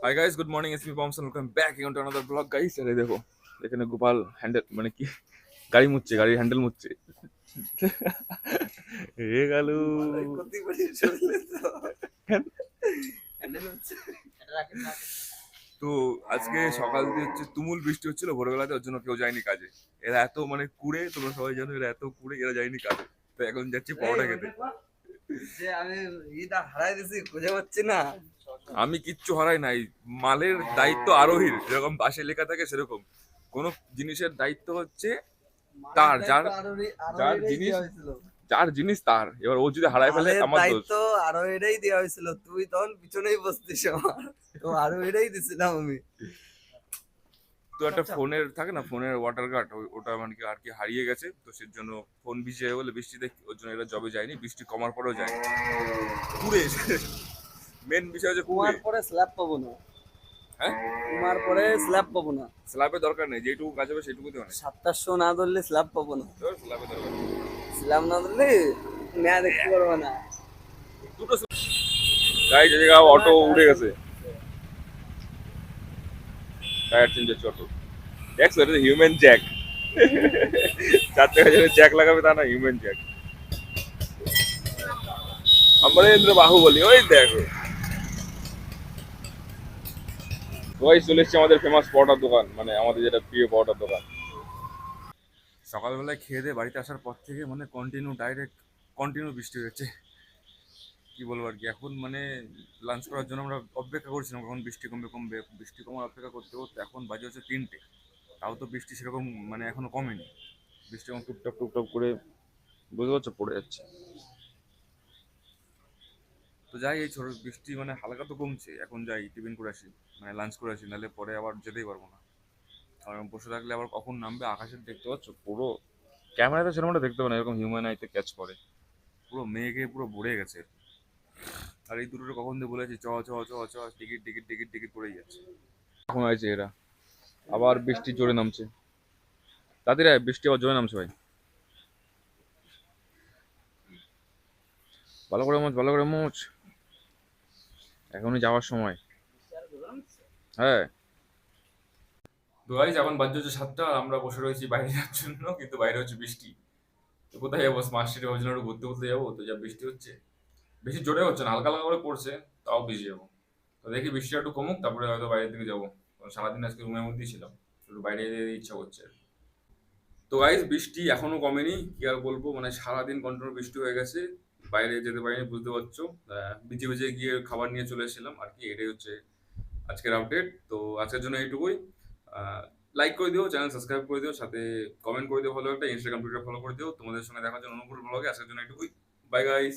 High guys, good morning. It's me Pomson, welcome back in to another blog guys. আরে দেখো, এখানে Gopal handle মানে কি গাড়ি মুছছে, গাড়ির হ্যান্ডেল মুছছে। এ গালু তো আজকে সকাল দিয়ে হচ্ছে তুমুল বৃষ্টি হচ্ছিল ভোরবেলাতে, ওর জন্য কেউ যায়নি কাজে। এরা এত মানে কুড়ে, তোমরা সবাই জানো এরা এত কুড়ে, এরা যায়নি কাজে। তো এখন যাচ্ছি পরোটা খেতে। যে আমি ইটা হারাই দিছি খুঁজে পাচ্ছি না। আমি কিচ্ছু হারাই নাই। মালের দায়িত্ব আরোহীর, যেরকম বাসে লেখা থাকে সেরকম। কোন জিনিসের দায়িত্ব হচ্ছে তার, যার যার জিনিস যার জিনিস তার। এবার ও যদি হারায় ফেলে মালের আমার দোষ। দায়িত্ব আরো এটাই দেওয়া হয়েছিল, তুই তখন পিছনেই বসতিস আমার, তো আরো এটাই দিছিলাম আমি। তো একটা ফোনের থাকে না, ফোনের ওয়াটার গার্ড, ওটা মানে কি আর কি হারিয়ে গেছে, তো সের জন্য ফোন ভিজে যাবে বলে বৃষ্টিতে, ওর জন্য এরা জবে যায়নি। বৃষ্টি কমার পরেও যায়নি, কুড়ে। মেন বিষয় হচ্ছে কুড়ে। কুমার পরে স্ল্যাব পাবো না, হ্যাঁ, কুমার পরে স্ল্যাব পাবো না। স্ল্যাবের দরকার নেই, যেটুকু কাজ হবে সেটুকুতে অনেক। 700 না ধরলে স্ল্যাব পাবো না, স্ল্যাবের দরকার নেই। স্ল্যাব না ধরলে ম্যাচ দেখতে পারবো না। দুটো গাড়ি যে জায়গা অটো উড়ে গেছে, টায়ার চেঞ্জ হচ্ছে অটো। দেখছো, এটা হিউম্যান জ্যাক। চার টাকা যেন জ্যাক লাগাবে তা না, হিউম্যান জ্যাক। অমরেন্দ্র বাহুবলী, ওই দেখো। ওই চলে এসছে আমাদের ফেমাস পরোটার দোকান, মানে আমাদের যেটা প্রিয় পরোটার দোকান। সকালবেলায় খেয়ে দিয়ে বাড়িতে আসার পর থেকে মানে কন্টিনিউ বৃষ্টি হচ্ছে। কি বলবো আর কি, এখন মানে লাঞ্চ করার জন্য আমরা অপেক্ষা করছিলাম কখন বৃষ্টি কমবে কমবে। বৃষ্টি কমার অপেক্ষা করতে করতে এখন বাজে হচ্ছে 3টে। তাও তো বৃষ্টি সেরকম মানে এখনো কমেনি। বৃষ্টি এখন টুপটাপ টুপটাপ করে, বুঝতে পারছো, পড়ে যাচ্ছে। তো যাই, এই ছোট বৃষ্টি মানে হালকা তো কমছে, এখন যাই টিফিন করে আসি, মানে লাঞ্চ করে আসি, নাহলে পরে আবার যেতেই পারবো না। কারণ বসে থাকলে আবার কখন নামবে আকাশের, দেখতে পাচ্ছ পুরো। ক্যামেরাতে সেরকমটা দেখতে পাবে না, এরকম হিউম্যান আইতে ক্যাচ করে। পুরো মেঘে পুরো ভরে গেছে। আর এই দুটোরে কখন দিয়ে বলেছি চ চ চ চ, টিকিট টিকিট টিকিট টিকিট পড়েই যাচ্ছে। এখন আছে এরা, আবার বৃষ্টি জোরে নামছে। তাদের বৃষ্টি আবার জোরে নামছে ভাই। ভালো করে মোচ, ভালো করে মোচ, এখনই যাওয়ার সময়। হ্যাঁ। তো গাইস, এখন বাজে হচ্ছে 7টা, আর আমরা বসে রয়েছি বাইরে যাওয়ার জন্য, কিন্তু বাইরে হচ্ছে বৃষ্টি। তো কোথায় যাবো, স্মার্ট সিটি ভাবছিলাম একটু ঘুরতে ঘুরতে যাবো, তো যা বৃষ্টি হচ্ছে। বেশি জোরে হচ্ছে না, হালকা হালকা করে পড়ছে, তাও ভিজে যাবো। তো দেখি বৃষ্টিটা একটু কমুক, তারপরে হয়তো বাইরের দিকে যাবো। কারণ সারাদিন আজকে রুমের মধ্যেই ছিলাম, একটু বাইরে যেতে ইচ্ছা করছে। তো গাইস, বৃষ্টি এখনো কমেনি, কি আর বলবো, মানে সারাদিন কন্টিনিউ বৃষ্টি হয়ে গেছে। বাইরে যেতে পারিনি, বুঝতে পারছো। ভিজে ভিজে গিয়ে খাবার নিয়ে চলে এসেছিলাম আর কি। এটাই হচ্ছে আজকের আপডেট। তো আজকের জন্য এইটুকুই। লাইক করে দিও, চ্যানেল সাবস্ক্রাইব করে দিও, সাথে কমেন্ট করে দিও, ভালো একটা ইনস্টাগ্রাম টুইটার ফলো করে দিও। তোমাদের সঙ্গে দেখার জন্য অনুকূল ব্লগে আজকের জন্য এইটুকুই। Bye guys.